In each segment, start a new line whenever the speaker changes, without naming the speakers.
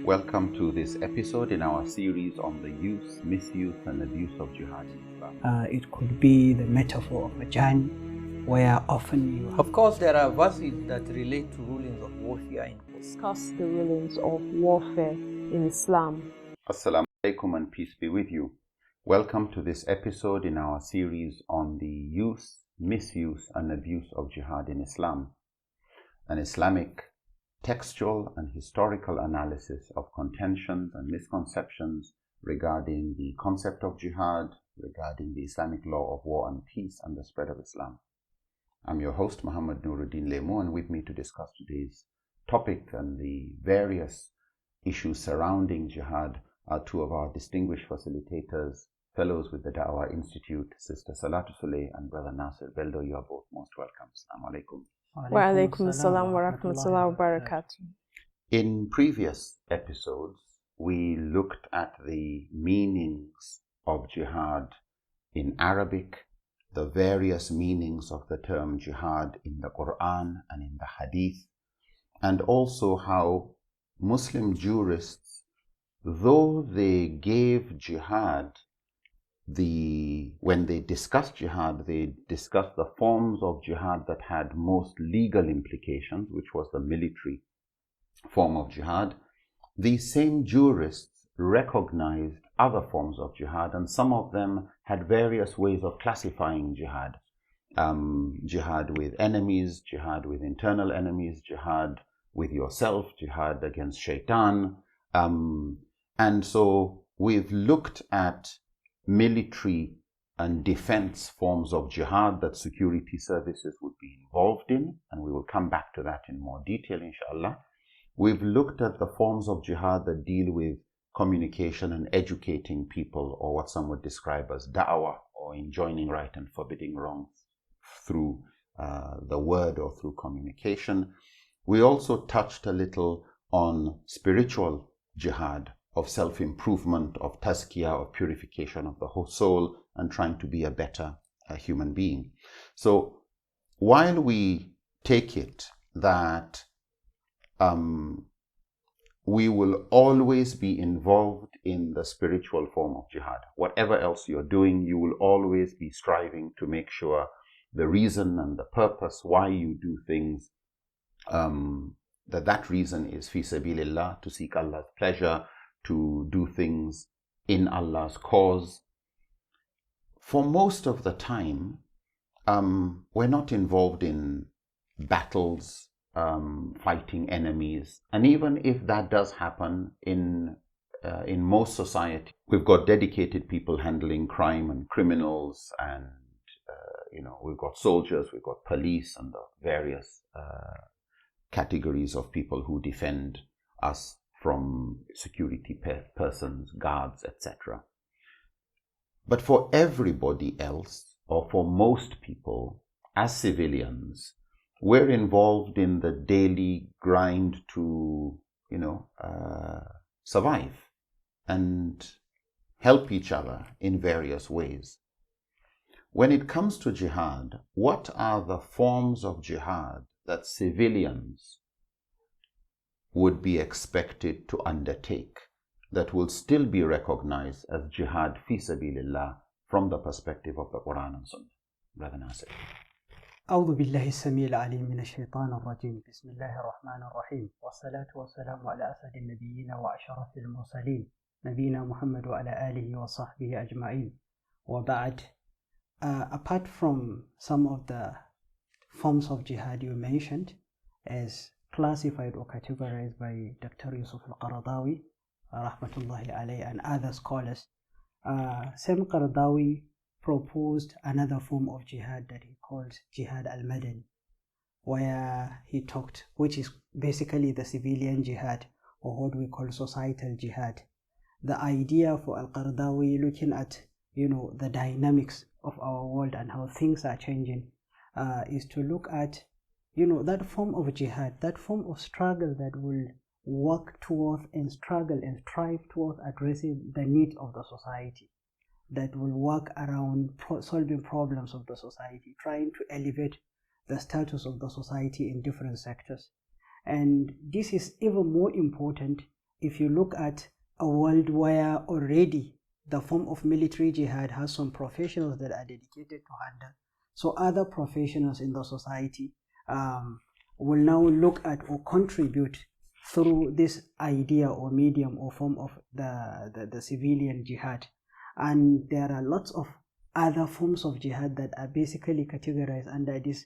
Welcome to this episode in our series on the use, misuse and abuse of jihad in Islam.
It could be the metaphor of a journey where often you
Of course, there are verses that relate to rulings of warfare.
Discuss the rulings of warfare in Islam.
Assalamu alaikum and peace be with you. Welcome to this episode in our series on the use, misuse and abuse of jihad in Islam, an Islamic textual and historical analysis of contentions and misconceptions regarding the concept of jihad, regarding the Islamic law of war and peace and the spread of Islam. I'm your host, Muhammad Nuruddeen Lemu, and with me to discuss today's topic and the various issues surrounding jihad are two of our distinguished facilitators, fellows with the Dawah Institute, Sister Salat and Brother Nasser. Waldo, you are both most welcome. Assalamu alaikum.
Wa alaikum assalam wa rahmatullahi wa barakatuh.
In previous episodes, we looked at the meanings of jihad in Arabic, the various meanings of the term jihad in the Quran and in the Hadith, and also how Muslim jurists, though they gave jihad, when they discussed jihad, they discussed the forms of jihad that had most legal implications, which was the military form of jihad. These same jurists recognized other forms of jihad, and some of them had various ways of classifying jihad. Jihad with enemies, jihad with internal enemies, jihad with yourself, jihad against shaitan. And so we've looked at military and defense forms of jihad that security services would be involved in, and we will come back to that in more detail, inshallah. We've looked at the forms of jihad that deal with communication and educating people, or what some would describe as da'wah, or enjoining right and forbidding wrong through the word or through communication. We also touched a little on spiritual jihad, of self-improvement, of tazkiyah, of purification of the whole soul, and trying to be a better human being. So while we take it that we will always be involved in the spiritual form of jihad, whatever else you're doing, you will always be striving to make sure the reason and the purpose why you do things, that reason is fi sabilillah, to seek Allah's pleasure, to do things in Allah's cause. For most of the time, we're not involved in battles, fighting enemies, and even if that does happen in most society, we've got dedicated people handling crime and criminals, and we've got soldiers, we've got police, and the various categories of people who defend us from security persons, guards, etc. But for everybody else, or for most people, as civilians, we're involved in the daily grind to, survive and help each other in various ways. When it comes to jihad, what are the forms of jihad that civilians would be expected to undertake that will still be recognized as jihad fi sabilillah from the perspective of the Quran and Sunnah? Brother Nasser.
أعوذ بالله السميع العليم من الشيطان الرجيم بسم الله الرحمن الرحيم والصلاة والسلام على أسعد النبيين وأشرف المرسلين نبينا محمد وعلى آله وصحبه أجمعين وبعد. Apart from some of the forms of jihad you mentioned as classified or categorized by Dr. Yusuf al-Qaradawi, rahmatullahi alayhi, and other scholars, Sam Qaradawi proposed another form of jihad that he called Jihad al-Madani, where he talked, which is basically the civilian jihad, or what we call societal jihad. The idea for al-Qaradawi, looking at the dynamics of our world and how things are changing, is to look at that form of jihad, that form of struggle that will work towards and struggle and strive towards addressing the needs of the society, that will work around solving problems of the society, trying to elevate the status of the society in different sectors. And this is even more important if you look at a world where already the form of military jihad has some professionals that are dedicated to handle, so other professionals in the society will now look at or contribute through this idea or medium or form of the civilian jihad. And there are lots of other forms of jihad that are basically categorized under this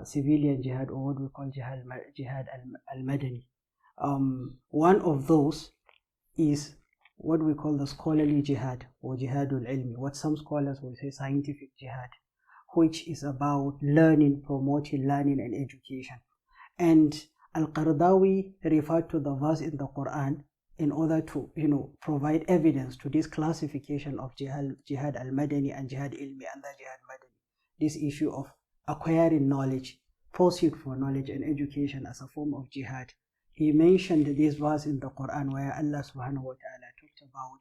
civilian jihad, or what we call jihad al-madani. One of those is what we call the scholarly jihad, or jihadul ilmi, what some scholars will say scientific jihad, which is about learning, promoting learning and education. And Al-Qaradawi referred to the verse in the Quran in order to, provide evidence to this classification of jihad al-madani and jihad ilmi and the jihad madani. This issue of acquiring knowledge, pursuit for knowledge and education as a form of jihad. He mentioned this verse in the Quran where Allah subhanahu wa ta'ala talked about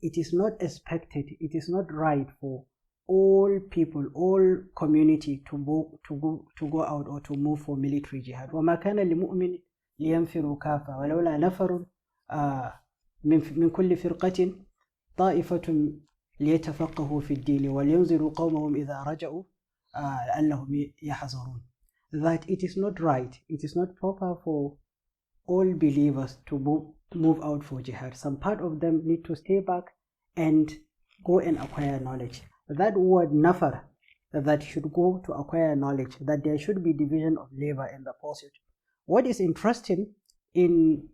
it is not expected, it is not right for all people, all community to go out or to move for military jihad. وَمَا كَانَ لِمُؤْمِنٍ لِيَنْفِرُوا كَافَةً وَلَوْلَا نَفَرٌ من كل فرقة طائفة ليتفقهوا في الدين ولينذروا قومهم إذا رجعوا لعلهم يحذرون. That it is not right, it is not proper for all believers to move out for jihad. Some part of them need to stay back and go and acquire knowledge. That word nafar, that should go to acquire knowledge, that there should be division of labor in the pursuit. What is interesting in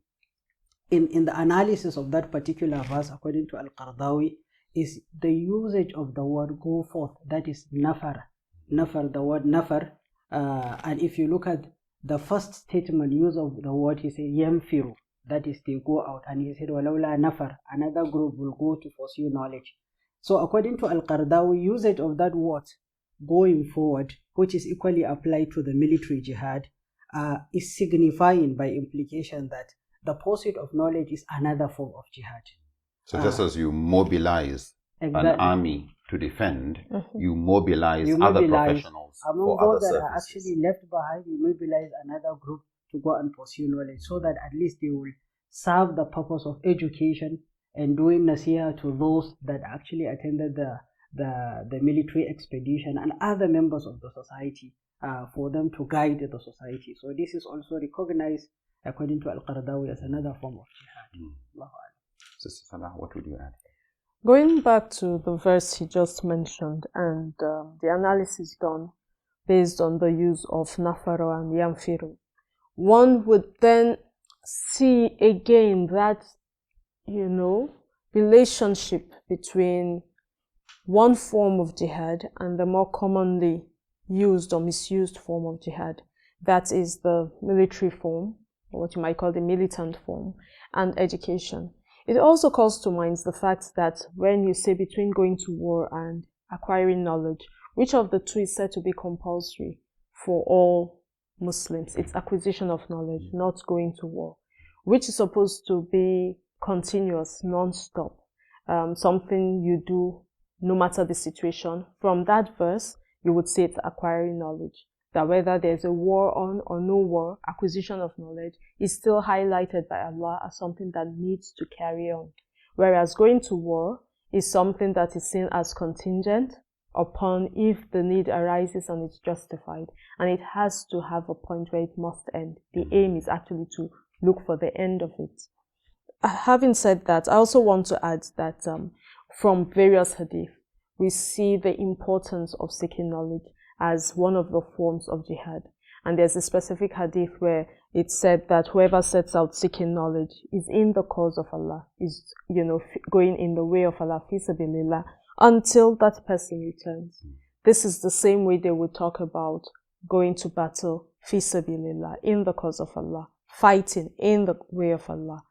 the analysis of that particular verse, according to Al-Qaradawi, is the usage of the word go forth, that is nafar, the word nafar. And if you look at the first statement use of the word, he said yamfiru, that is they go out, and he said walawla nafar, another group will go to pursue knowledge. So according to Al-Qaradawi, usage of that word going forward, which is equally applied to the military jihad, is signifying by implication that the pursuit of knowledge is another form of jihad.
So just as you mobilize
exactly.
an army to defend, you mobilize other professionals
among
for
those
other
that are
services.
actually left behind, you mobilize another group to go and pursue knowledge, so that at least they will serve the purpose of education and doing nasiha to those that actually attended the military expedition and other members of the society, for them to guide the society. So this is also recognized, according to Al-Qaradawi, as another form of jihad.
Sister Salah, what would you add?
Going back to the verse he just mentioned and the analysis done based on the use of nafaro and yamfiru, one would then see again that, relationship between one form of jihad and the more commonly used or misused form of jihad, that is the military form, or what you might call the militant form, and education. It also calls to mind the fact that when you say between going to war and acquiring knowledge, which of the two is said to be compulsory for all Muslims? It's acquisition of knowledge, not going to war, which is supposed to be continuous, non-stop, something you do no matter the situation. From that verse, you would say it's acquiring knowledge, that whether there's a war on or no war, acquisition of knowledge is still highlighted by Allah as something that needs to carry on. Whereas going to war is something that is seen as contingent upon if the need arises and it's justified. And it has to have a point where it must end. The aim is actually to look for the end of it. Having said that, I also want to add that from various hadith, we see the importance of seeking knowledge as one of the forms of jihad. And there's a specific hadith where it said that whoever sets out seeking knowledge is in the cause of Allah, is, going in the way of Allah, fi sabilillah, until that person returns. This is the same way they would talk about going to battle, fi sabilillah, in the cause of Allah, fighting in the way of Allah,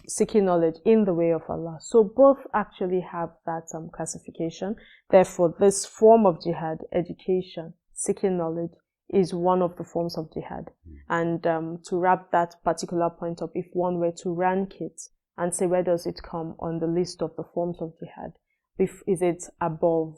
seeking knowledge in the way of Allah. So both actually have that classification. Therefore, this form of jihad, education, seeking knowledge, is one of the forms of jihad. And to wrap that particular point up, if one were to rank it and say where does it come on the list of the forms of jihad, is it above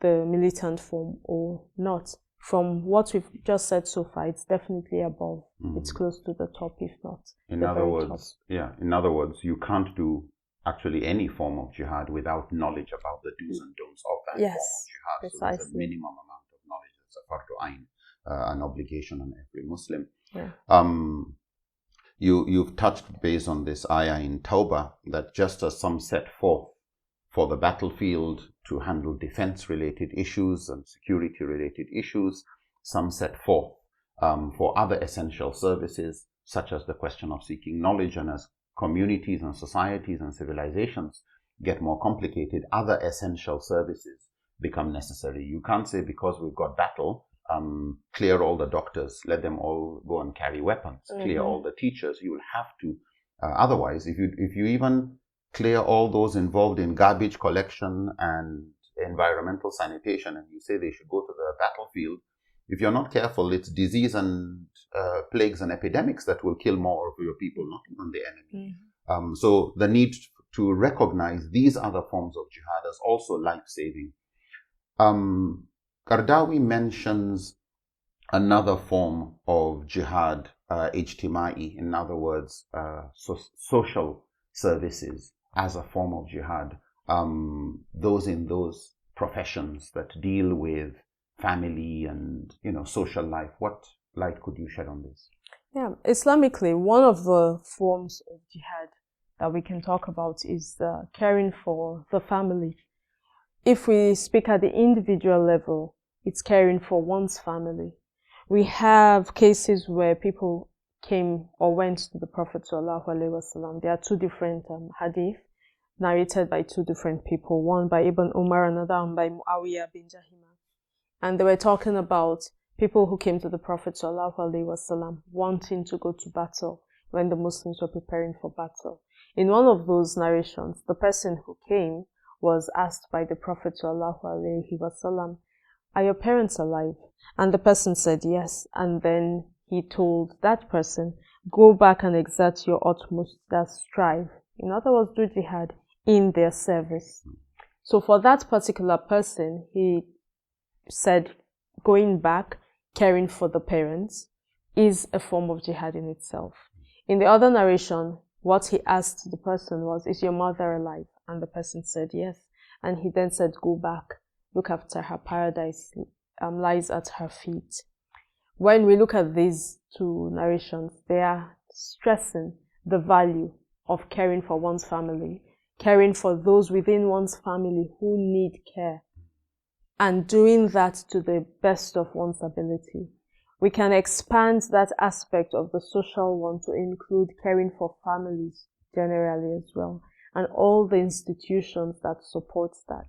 the militant form or not? from what we've just said so far, it's definitely above. It's close to the top, if not
in
the
other
very
words,
top.
in other words, you can't do actually any form of jihad without knowledge about the do's and don'ts of that
Yes,
form of jihad.
precisely.
So there's a minimum amount of knowledge. It's a fardu ayn, an obligation on every Muslim.
Yeah.
You've touched base on this ayah in Tawbah, that just as some set forth for the battlefield to handle defense-related issues and security-related issues, some set forth for other essential services, such as the question of seeking knowledge. And as communities and societies and civilizations get more complicated, other essential services become necessary. You can't say because we've got battle, clear all the doctors, let them all go and carry weapons, clear all the teachers. You will have to, otherwise, if you even clear all those involved in garbage collection and environmental sanitation, and you say they should go to the battlefield, if you're not careful, it's disease and plagues and epidemics that will kill more of your people, not even the enemy. So the need to recognize these other forms of jihad as also life-saving. Qardawi mentions another form of jihad, ijtimai, in other words, social services, as a form of jihad. Those in those professions that deal with family and social life. What light could you shed on this?
Yeah, Islamically, one of the forms of jihad that we can talk about is the caring for the family. If we speak at the individual level, it's caring for one's family. We have cases where people came or went to the Prophet ﷺ. There are two different hadith narrated by two different people, one by Ibn Umar, another one by Muawiyah bin Jahima. And they were talking about people who came to the Prophet ﷺ wanting to go to battle when the Muslims were preparing for battle. In one of those narrations, the person who came was asked by the Prophet ﷺ, "Are your parents alive?" And the person said yes. And then he told that person, "Go back and exert your utmost, that strive." In other words, do jihad in their service. So for that particular person, he said going back, caring for the parents, is a form of jihad in itself. In the other narration, what he asked the person was, "Is your mother alive?" And the person said yes. And he then said, "Go back, look after her, paradise lies at her feet." When we look at these two narrations, they are stressing the value of caring for one's family, caring for those within one's family who need care, and doing that to the best of one's ability. We can expand that aspect of the social one to include caring for families generally as well, and all the institutions that support that.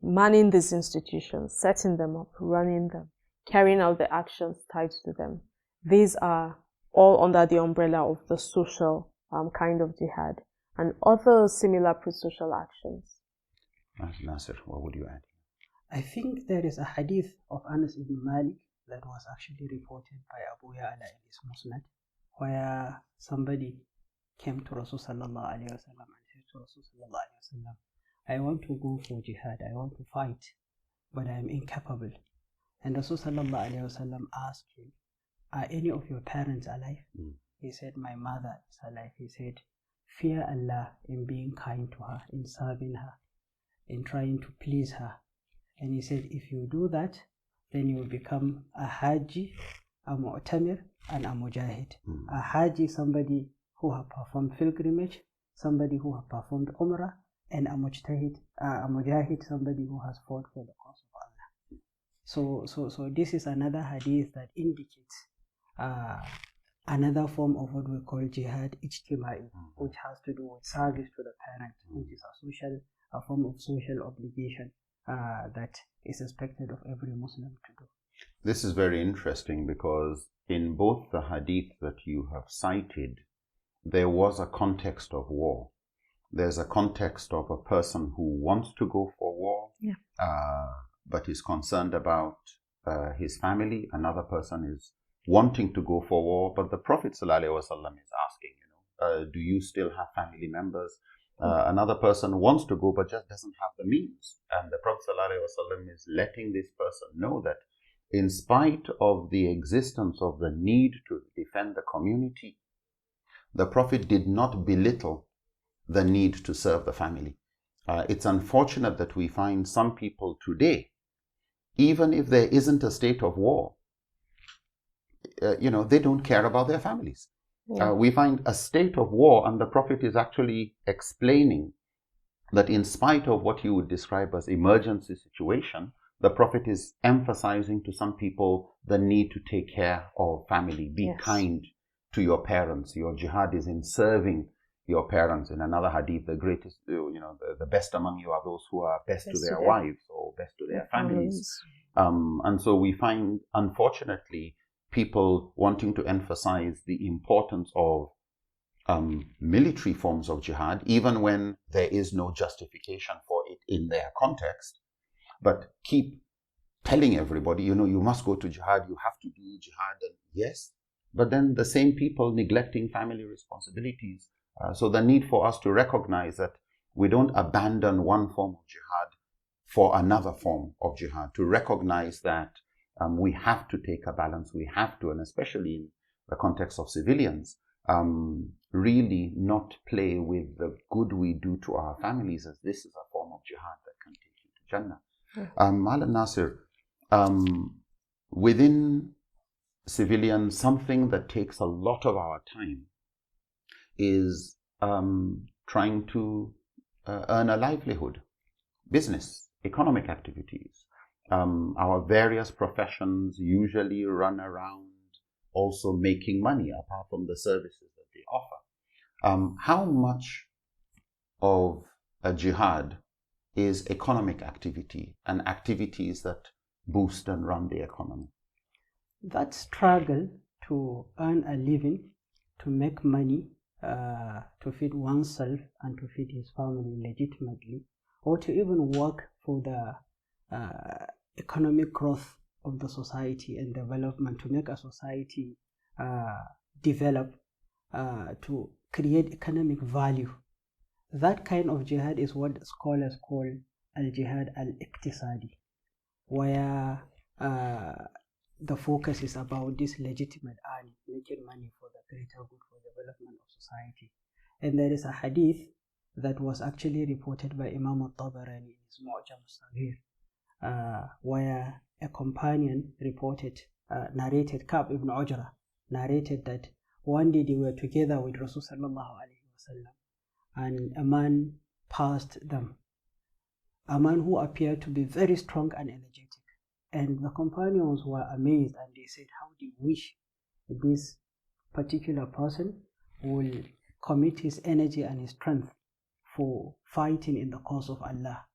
Manning these institutions, setting them up, running them, carrying out the actions tied to them. These are all under the umbrella of the social kind of jihad and other similar pro-social actions.
Nasser, what would you add?
I think there is a hadith of Anas ibn Malik that was actually reported by Abu Ya'la in his Musnad, where somebody came to Rasul sallallahu alayhi wa sallam and said to Rasul sallallahu alayhi wa sallam, "I want to go for jihad, I want to fight, but I am incapable." And Rasul sallallahu alayhi wa sallam asked him, "Are any of your parents alive?" He said, "My mother is alive." He said, "Fear Allah in being kind to her, in serving her, in trying to please her." And he said, if you do that, then you will become a Haji, a Mu'tamir, and a Mujahid. A Haji, somebody who has performed pilgrimage, somebody who has performed Umrah, and a Mujahid, somebody who has fought for the cause of Allah. So this is another hadith that indicates another form of what we call jihad ijtimai, which has to do with service to the parent, which is a form of social obligation that is expected of every Muslim to do.
This is very interesting because in both the hadith that you have cited, there was a context of war. There's a context of a person who wants to go for war, but is concerned about his family. Another person is wanting to go for war, but the Prophet ﷺ is asking, do you still have family members? Another person wants to go but just doesn't have the means, and the Prophet ﷺ is letting this person know that in spite of the existence of the need to defend the community, the Prophet did not belittle the need to serve the family. It's unfortunate that we find some people today, even if there isn't a state of war, they don't care about their families.
Yeah.
We find a state of war, and the Prophet is actually explaining that in spite of what you would describe as emergency situation, the Prophet is emphasizing to some people the need to take care of family. Be
Yes.
kind to your parents. Your jihad is in serving your parents. In another hadith, the greatest, the best among you are those who are best to their wives or best to their families. And so we find, unfortunately, people wanting to emphasize the importance of military forms of jihad, even when there is no justification for it in their context, but keep telling everybody, you must go to jihad, you have to do jihad, and yes, but then the same people neglecting family responsibilities. So the need for us to recognize that we don't abandon one form of jihad for another form of jihad, to recognize that we have to take a balance, we have to, and especially in the context of civilians, really not play with the good we do to our families, as this is a form of jihad that can take you to Jannah. Malam Nasser, within civilians, something that takes a lot of our time is trying to earn a livelihood, business, economic activities. Our various professions usually run around also making money apart from the services that they offer. How much of a jihad is economic activity and activities that boost and run the economy?
That struggle to earn a living, to make money, to feed oneself and to feed his family legitimately, or to even work for the economic growth of the society and development, to make a society develop, to create economic value. That kind of jihad is what scholars call al-jihad al-iqtisadi, where the focus is about this legitimate earning, making money for the greater good, for development of society. And there is a hadith that was actually reported by Imam al-Tabarani in his Mu'jam al-Saghir, where a companion narrated, Ka'b ibn Ujra, narrated that one day they were together with Rasul sallallahu alayhi wasallam, and a man passed them, a man who appeared to be very strong and energetic. And the companions were amazed, and they said, how do you wish this particular person will commit his energy and his strength for fighting in the cause of Allah?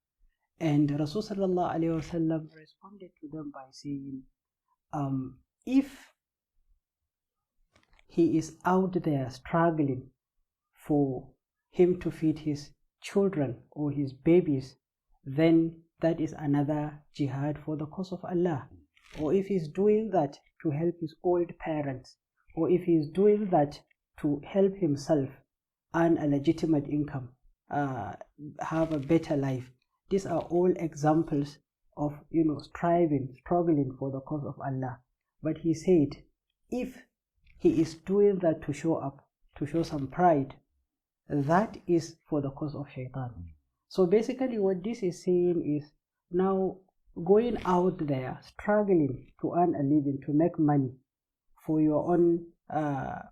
And Rasul sallallahu alayhi wasallam responded to them by saying, if he is out there struggling for him to feed his children or his babies, then that is another jihad for the cause of Allah. Or if he's doing that to help his old parents, or if he's doing that to help himself earn a legitimate income, have a better life, these are all examples of struggling for the cause of Allah. But he said, if he is doing that to show up, to show some pride, that is for the cause of shaitan. So basically what this is saying is, now going out there, struggling to earn a living, to make money for your own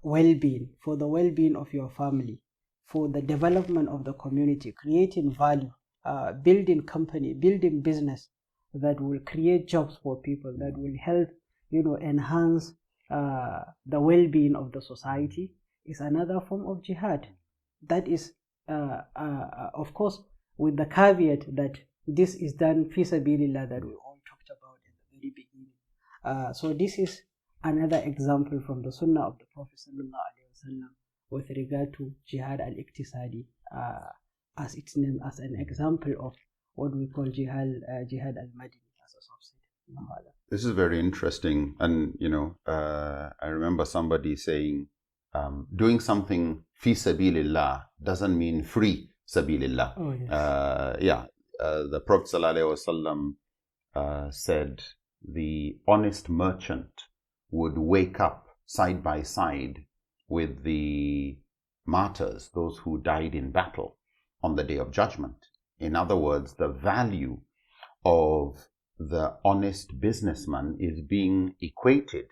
well-being, for the well-being of your family, for the development of the community, creating value, building company, building business that will create jobs for people, that will help, enhance the well-being of the society, is another form of jihad. That is, of course, with the caveat that this is done fi sabilillah, that we all talked about at the very beginning. So this is another example from the Sunnah of the Prophet sallallahu alaihi wasallam with regard to jihad al-iqtisadi, as its name, as an example of what we call jihad al-madini as a subset.
This is very interesting, and I remember somebody saying, doing something fi sabilillah doesn't mean free sabilillah.
Oh, yes.
The Prophet sallallahu alaihi wasallam said the honest merchant would wake up side by side with the martyrs, those who died in battle on the Day of Judgment. In other words, the value of the honest businessman is being equated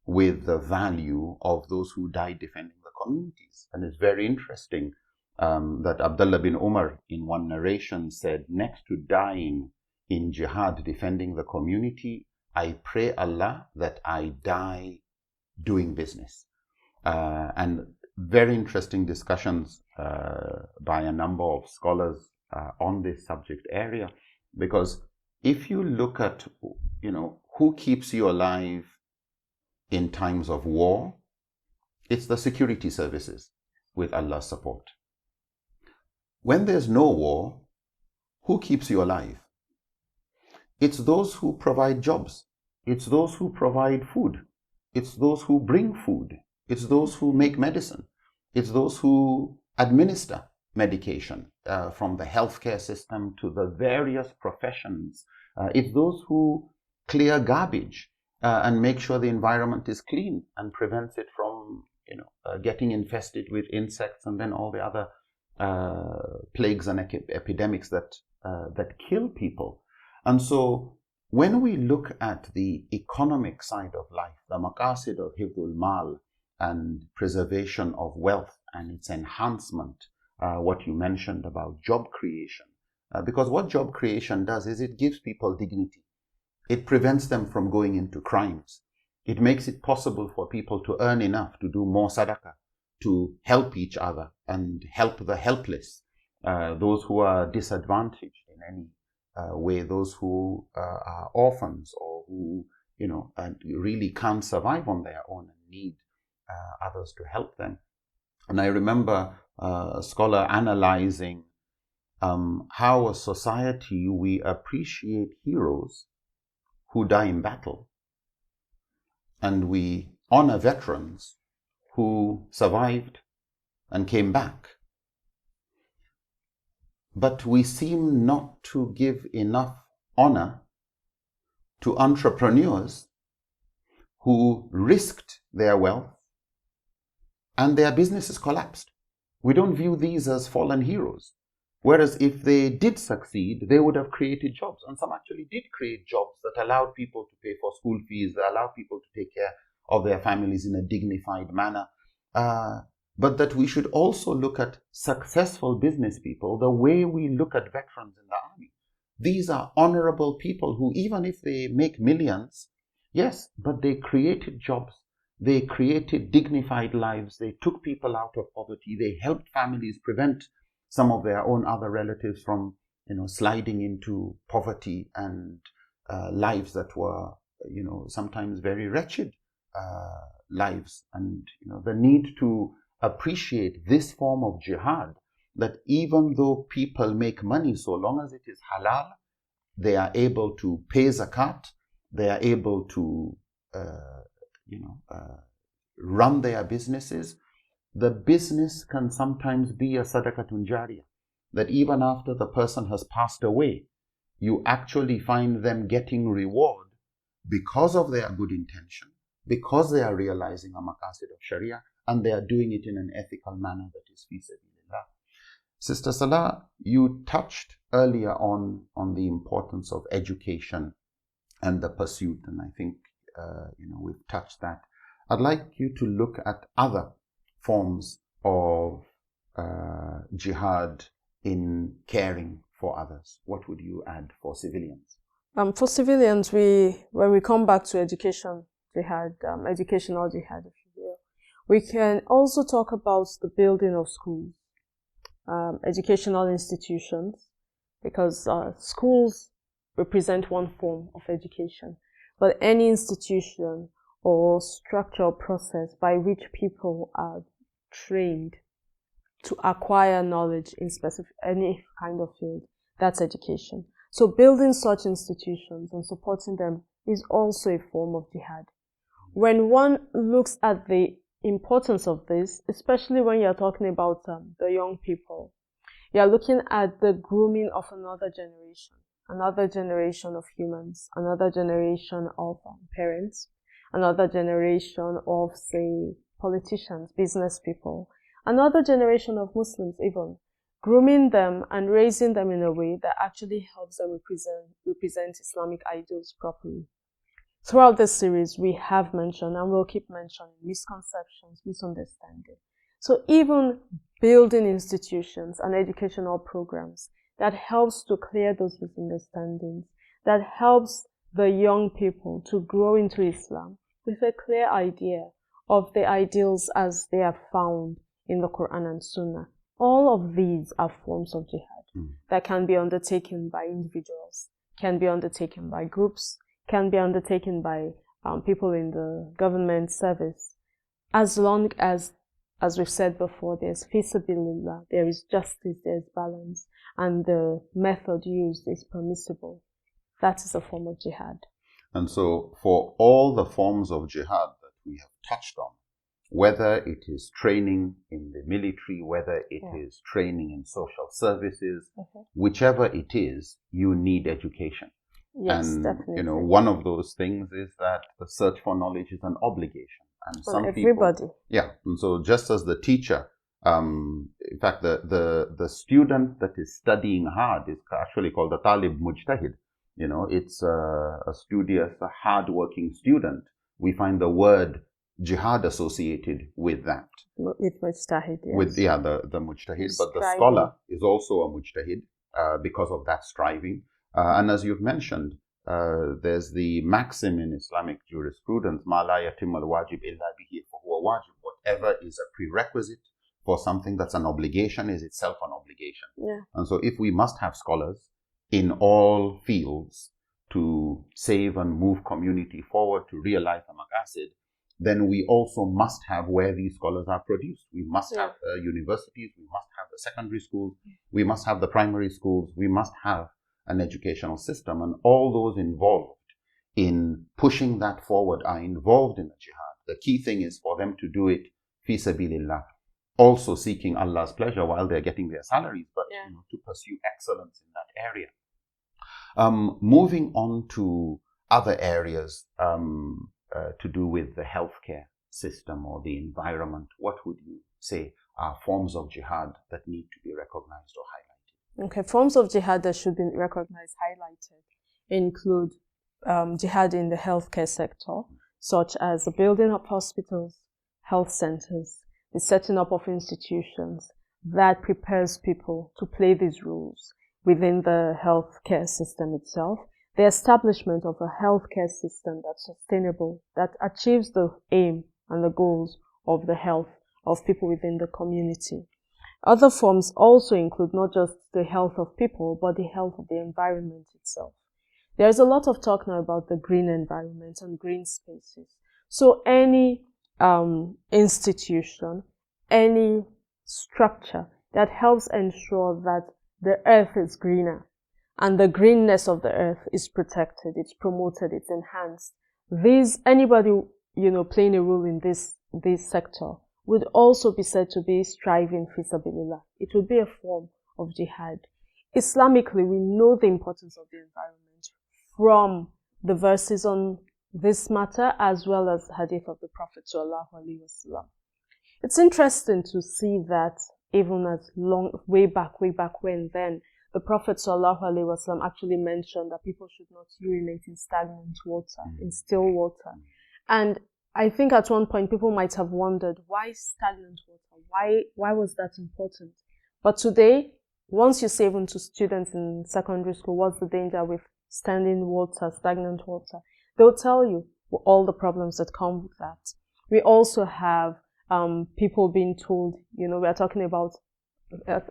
with the value of those who died defending the communities. And it's very interesting that Abdullah bin Umar in one narration said, next to dying in jihad defending the community, I pray Allah that I die doing business. And very interesting discussions by a number of scholars on this subject area, because if you look at, who keeps you alive in times of war, it's the security services with Allah's support. When there's no war, who keeps you alive? It's those who provide jobs. It's those who provide food. It's those who bring food. It's those who make medicine. It's those who administer medication, from the healthcare system to the various professions. It's those who clear garbage and make sure the environment is clean and prevents it from getting infested with insects and then all the other plagues and epidemics that kill people. And so when we look at the economic side of life, the maqasid of hifdul mal and preservation of wealth and its enhancement, what you mentioned about job creation, because what job creation does is it gives people dignity. It prevents them from going into crimes. It makes it possible for people to earn enough to do more sadaqah, to help each other and help the helpless, those who are disadvantaged in any way, those who are orphans or who really can't survive on their own and need others to help them. And I remember a scholar analyzing how a society we appreciate heroes who die in battle, and we honor veterans who survived and came back. But we seem not to give enough honor to entrepreneurs who risked their wealth and their businesses collapsed. We don't view these as fallen heroes. Whereas if they did succeed, they would have created jobs. And some actually did create jobs that allowed people to pay for school fees, that allowed people to take care of their families in a dignified manner. But that we should also look at successful business people the way we look at veterans in the army. These are honorable people who, even if they make millions, yes, but they created jobs. They created dignified lives. They took people out of poverty. They helped families prevent some of their own other relatives from, sliding into poverty and lives that were, sometimes very wretched lives. And, the need to appreciate this form of jihad, that even though people make money, so long as it is halal, they are able to pay zakat, they are able to, run their businesses. The business can sometimes be a sadaqatun jariyah, that even after the person has passed away, you actually find them getting reward because of their good intention, because they are realizing a maqasid of Sharia, and they are doing it in an ethical manner that is fi sabilillah. Sister Salah, you touched earlier on the importance of education and the pursuit, and I think we've touched that. I'd like you to look at other forms of jihad in caring for others. What would you add for civilians?
For civilians, when we come back to education jihad, educational jihad, if you will, we can also talk about the building of schools, educational institutions, because schools represent one form of education, but any institution or structural process by which people are trained to acquire knowledge in any kind of field, that's education. So building such institutions and supporting them is also a form of jihad. When one looks at the importance of this, especially when you're talking about the young people, you're looking at the grooming of another generation. another generation of humans, another generation of parents, another generation of, say, politicians, business people, another generation of Muslims even, grooming them and raising them in a way that actually helps them represent Islamic ideals properly. Throughout this series, we have mentioned, and we'll keep mentioning, misconceptions, misunderstanding. So even building institutions and educational programs that helps to clear those misunderstandings, that helps the young people to grow into Islam with a clear idea of the ideals as they are found in the Quran and Sunnah. All of these are forms of jihad that can be undertaken by individuals, can be undertaken by groups, can be undertaken by people in the government service, as long as we've said before, there's fi sabilillah, there is justice, there's balance, and the method used is permissible. That is a form of jihad.
And so for all the forms of jihad that we have touched on, whether it is training in the military, whether it is training in social services, whichever it is, you need education.
Yes,
and
definitely.
One of those things is that the search for knowledge is an obligation, and
for
some
everybody.
people, and so just as the teacher, in fact, the student that is studying hard is actually called a talib mujtahid. It's a studious, a hard-working student. We find the word jihad associated with that.
With mujtahid, yes.
With the mujtahid, but the scholar is also a mujtahid because of that striving. And as you've mentioned, there's the maxim in Islamic jurisprudence, "Ma la yatim al-wajib illa bihi fahuwa wajib." Whatever is a prerequisite for something that's an obligation is itself an obligation.
Yeah.
And so if we must have scholars in all fields to save and move community forward to realize the maqasid, then we also must have where these scholars are produced. We must have universities, we must have the secondary schools, we must have the primary schools, we must have an educational system, and all those involved in pushing that forward are involved in the jihad. The key thing is for them to do it fi sabilillah, also seeking Allah's pleasure while they're getting their salaries, but to pursue excellence in that area. Moving on to other areas to do with the healthcare system or the environment, what would you say are forms of jihad that need to be recognized or highlighted?
Okay, forms of jihad that should be recognized, highlighted, include jihad in the healthcare sector, such as the building of hospitals, health centers, the setting up of institutions that prepares people to play these roles within the healthcare system itself, the establishment of a healthcare system that's sustainable, that achieves the aim and the goals of the health of people within the community. Other forms also include not just the health of people, but the health of the environment itself. There's a lot of talk now about the green environment and green spaces. So any institution, any structure that helps ensure that the earth is greener and the greenness of the earth is protected, it's promoted, it's enhanced. Anybody, playing a role in this sector would also be said to be striving fi sabilillah. It would be a form of jihad. Islamically, we know the importance of the environment from the verses on this matter as well as hadith of the Prophet sallallahu alaihi wasallam. It's interesting to see that even as way back when then, the Prophet sallallahu alaihi wasallam actually mentioned that people should not urinate in stagnant water, in still water. And I think at one point people might have wondered, why stagnant water? Why was that important? But today, once you say even to students in secondary school, what's the danger with standing water, stagnant water? They'll tell you all the problems that come with that. We also have people being told, we are talking about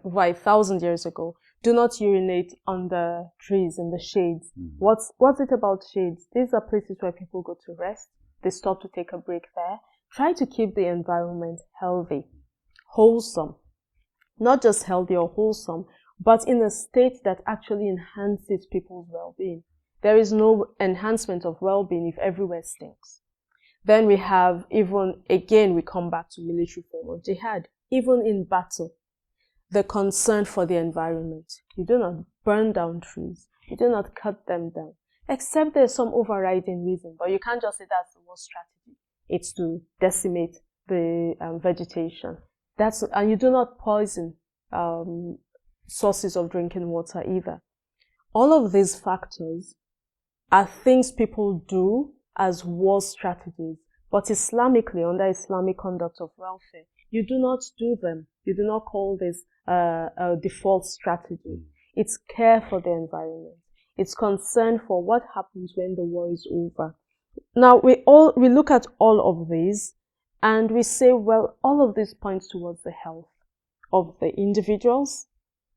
1,000 years ago, do not urinate under trees in the shades. What's it about shades? These are places where people go to rest. They stop to take a break there. Try to keep the environment healthy, wholesome. Not just healthy or wholesome, but in a state that actually enhances people's well-being. There is no enhancement of well-being if everywhere stinks. Then we have we come back to military form of jihad. Even in battle, the concern for the environment. You do not burn down trees. You do not cut them down, except there's some overriding reason. But you can't just say that's the worst strategy. It's to decimate the vegetation. And you do not poison sources of drinking water either. All of these factors are things people do as war strategies, but Islamically, under Islamic conduct of welfare, you do not do them. You do not call this a default strategy. It's care for the environment. It's concern for what happens when the war is over. Now, we look at all of these and we say, well, all of this points towards the health of the individuals,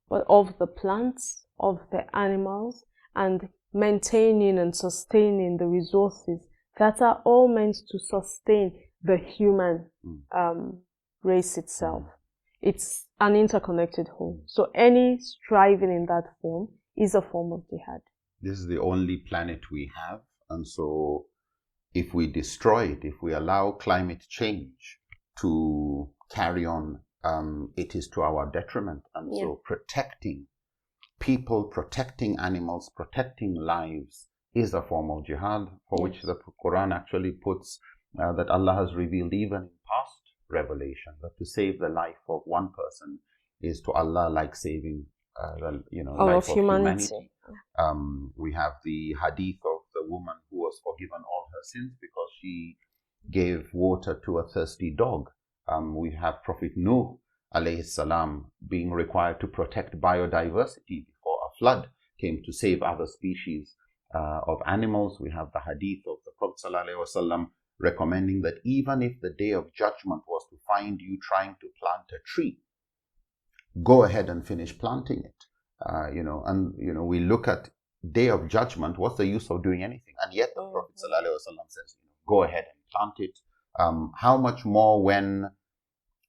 but of the plants, of the animals, and maintaining and sustaining the resources that are all meant to sustain the human race itself. It's an interconnected whole. So any striving in that form is a form of jihad.
This is the only planet we have, and so if we destroy it, if we allow climate change to carry on, it is to our detriment. And so protecting people, protecting animals, protecting lives is a form of jihad, for which the Quran actually puts that Allah has revealed even in past revelation, that to save the life of one person is to Allah like saving the life of humanity. We have the hadith of the woman who was forgiven all her sins because she gave water to a thirsty dog. We have Prophet Nuh alayhi salam being required to protect biodiversity before a flood came to save other species of animals. We have the hadith of the Prophet sallallahu alaihi wasallam recommending that even if the day of judgment was to find you trying to plant a tree, go ahead and finish planting it. We look at day of judgment, what's the use of doing anything? And yet the Prophet sallallahu alaihi wasallam says, go ahead and plant it. How much more when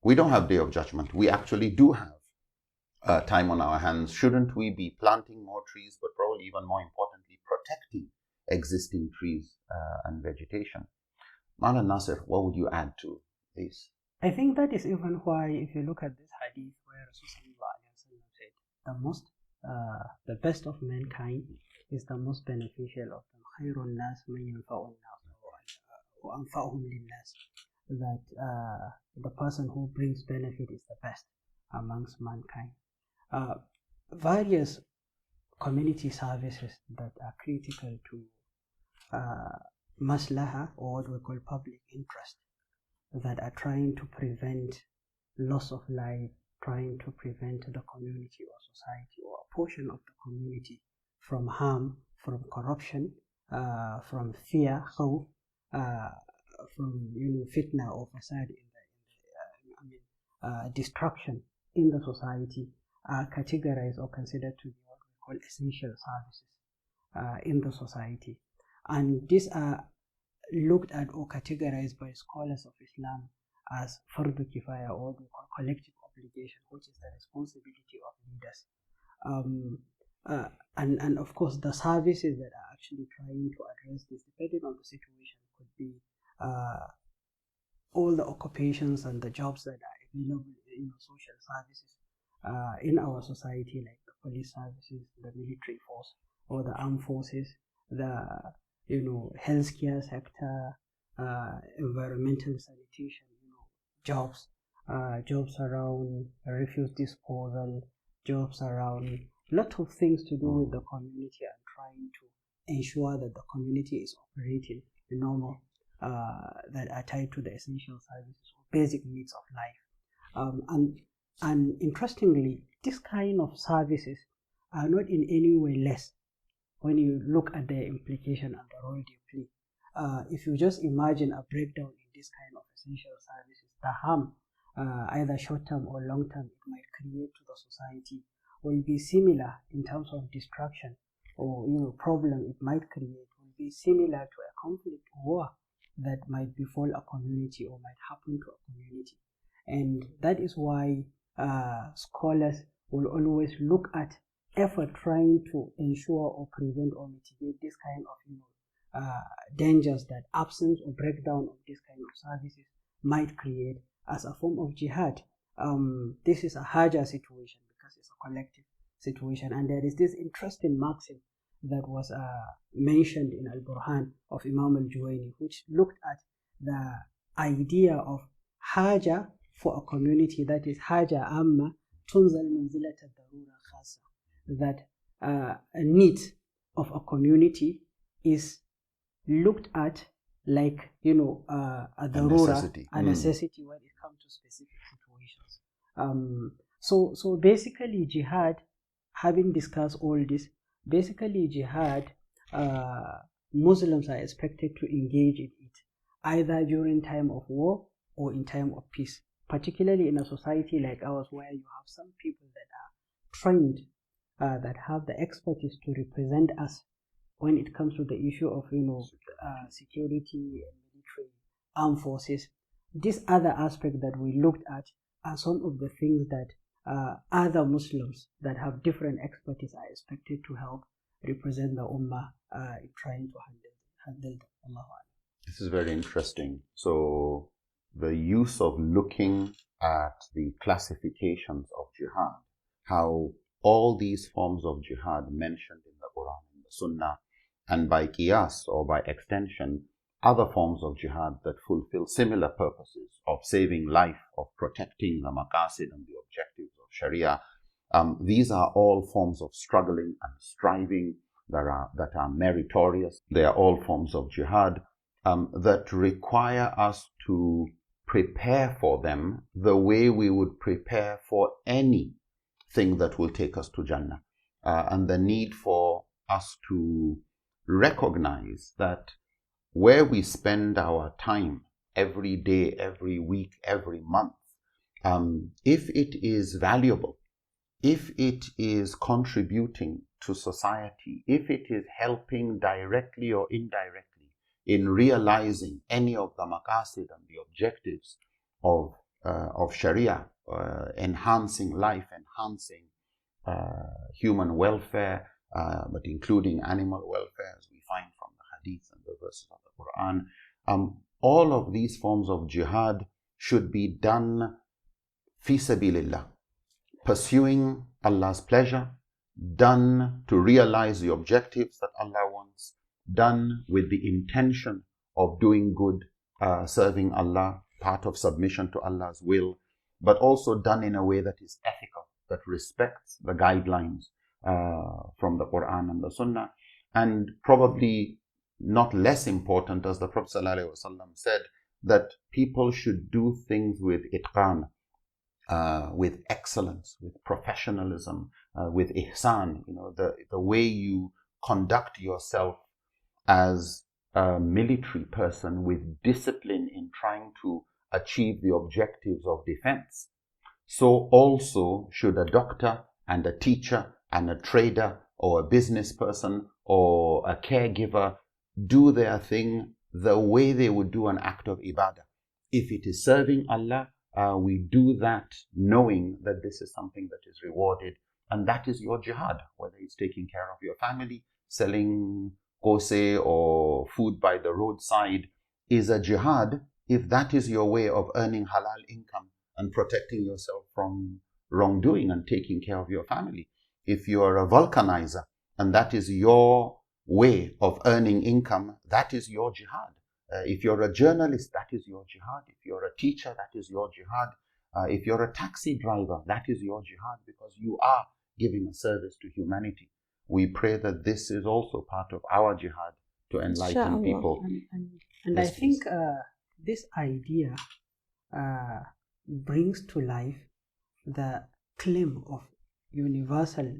we don't have day of judgment? We actually do have time on our hands. Shouldn't we be planting more trees, but probably even more importantly, protecting existing trees and vegetation? Muhammad Nasser, what would you add to this?
I think that is even why, if you look at this hadith where Rasulullah said, the best of mankind is the most beneficial of them. Khairun nas man yanfa'un nas wa anfa'uhum lin-nas. That the person who brings benefit is the best amongst mankind. Various community services that are critical to maslaha, or what we call public interest, that are trying to prevent loss of life, trying to prevent the community or society or a portion of the community from harm, from corruption, from fear, khawf, from fitna or fasad, destruction in the society, are categorized or considered to be what we call essential services in the society. And these are looked at or categorized by scholars of Islam as fardu kifaya, or what we call collective obligation, which is the responsibility of leaders. And of course, the services that are actually trying to address this, depending on the situation, could be all the occupations and the jobs that are available in social services in our society, like the police services, the military force, or the armed forces, the healthcare sector, environmental sanitation, jobs around refuse disposal, jobs around a lot of things to do with the community and trying to ensure that the community is operating normal, that are tied to the essential services or basic needs of life. And interestingly, this kind of services are not in any way less when you look at their implication and the role they play. If you just imagine a breakdown in this kind of essential services, the harm, either short-term or long-term, it might create to the society will be similar in terms of destruction or problem it might create will be similar to a conflict or war that might befall a community or might happen to a community. And that is why scholars will always look at effort trying to ensure or prevent or mitigate this kind of dangers that absence or breakdown of this kind of services might create as a form of jihad. This is a haja situation because it's a collective situation, and there is this interesting maxim that was mentioned in Al-Burhan of Imam Al-Juwayni, which looked at the idea of haja for a community, that is haja amma tunzal manzilat ad-darura khasa, that a need of a community is looked at like, a darura, a necessity when it comes to specific situations. So basically jihad, having discussed all this, basically jihad, Muslims are expected to engage in it either during time of war or in time of peace, particularly in a society like ours where you have some people that are trained, that have the expertise to represent us when it comes to the issue of security and military armed forces. This other aspect that we looked at are some of the things that other Muslims that have different expertise are expected to help represent the Ummah in trying to handle them. Allah.
This is very interesting. So the use of looking at the classifications of jihad, how all these forms of jihad mentioned in the Quran and the Sunnah, and by qiyas or by extension, other forms of jihad that fulfill similar purposes of saving life, of protecting the maqasid and the objectives of Sharia. These are all forms of struggling and striving that are meritorious. They are all forms of jihad that require us to prepare for them the way we would prepare for anything that will take us to Jannah. And the need for us to recognize that where we spend our time every day, every week, every month, if it is valuable, if it is contributing to society, if it is helping directly or indirectly in realizing any of the maqasid and the objectives of Sharia, enhancing life, enhancing human welfare, but including animal welfare, as we find from the hadith and the verses of the Quran. All of these forms of jihad should be done fi sabilillah, pursuing Allah's pleasure, done to realize the objectives that Allah wants, done with the intention of doing good, serving Allah, part of submission to Allah's will, but also done in a way that is ethical, that respects the guidelines from the Quran and the Sunnah. And probably not less important, as the Prophet ﷺ said, that people should do things with itqan, with excellence, with professionalism, with ihsan, the way you conduct yourself as a military person with discipline in trying to achieve the objectives of defense. So also should a doctor and a teacher and a trader or a business person or a caregiver do their thing the way they would do an act of ibadah. If it is serving Allah, we do that knowing that this is something that is rewarded, and that is your jihad, whether it's taking care of your family, selling kose or food by the roadside is a jihad if that is your way of earning halal income and protecting yourself from wrongdoing and taking care of your family. If you are a vulcanizer and that is your way of earning income, that is your jihad. If you're a journalist, that is your jihad. If you're a teacher, that is your jihad. If you're a taxi driver, that is your jihad, because you are giving a service to humanity. We pray that this is also part of our jihad to enlighten people.
And I think this idea brings to life the claim of universal,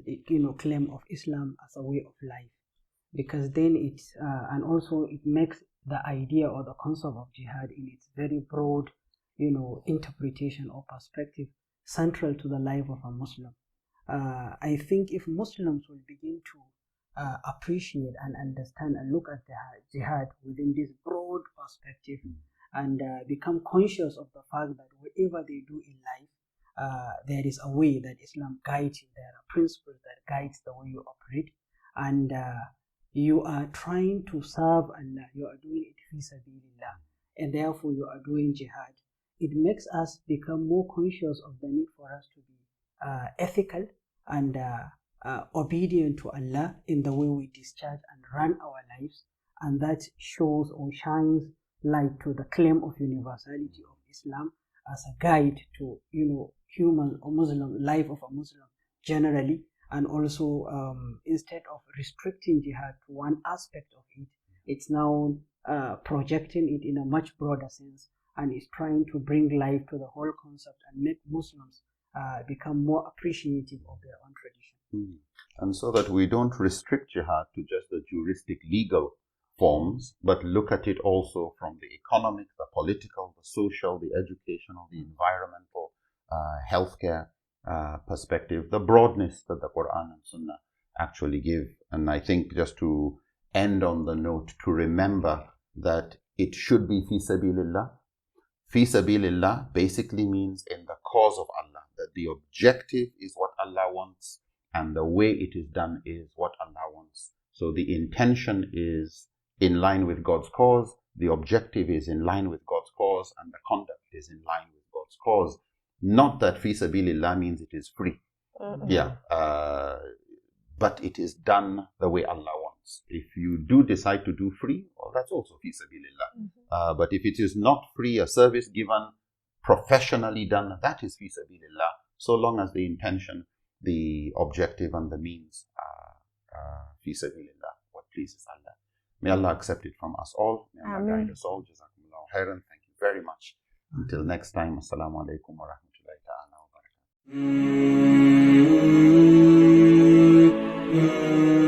claim of Islam as a way of life, because then and also it makes the idea or the concept of jihad in its very broad, interpretation or perspective central to the life of a Muslim. I think if Muslims will begin to appreciate and understand and look at the jihad within this broad perspective and become conscious of the fact that whatever they do in life, there is a way that Islam guides you. There are principles that guides the way you operate, and you are trying to serve Allah. You are doing it fi sabilillah, and therefore you are doing jihad. It makes us become more conscious of the need for us to be ethical and obedient to Allah in the way we discharge and run our lives, and that shows or shines light to the claim of universality of Islam as a guide to human or Muslim life of a Muslim generally, and also instead of restricting jihad to one aspect of it, it's now projecting it in a much broader sense, and is trying to bring life to the whole concept and make Muslims become more appreciative of their own tradition.
And so that we don't restrict jihad to just the juristic legal forms, but look at it also from the economic, the political, the social, the educational, the environmental, healthcare perspective, the broadness that the Quran and Sunnah actually give. And I think just to end on the note, to remember that it should be fi sabilillah. Fi sabilillah basically means in the cause of Allah, that the objective is what Allah wants and the way it is done is what Allah wants. So the intention is in line with God's cause, the objective is in line with God's cause, and the conduct is in line with God's cause. Not that fi sabilillah means it is free. But it is done the way Allah wants. If you do decide to do free, well, that's also fi sabilillah. But if it is not free, a service given, professionally done, that is fi sabilillah, so long as the intention, the objective, and the means are fi sabilillah, what pleases Allah. May Allah accept it from us all. May Allah guide us all. Jazakumullahu khairan. Thank you very much. Until next time, Assalamu alaikum wa rahmatullahi ta'ala wa barakatuh.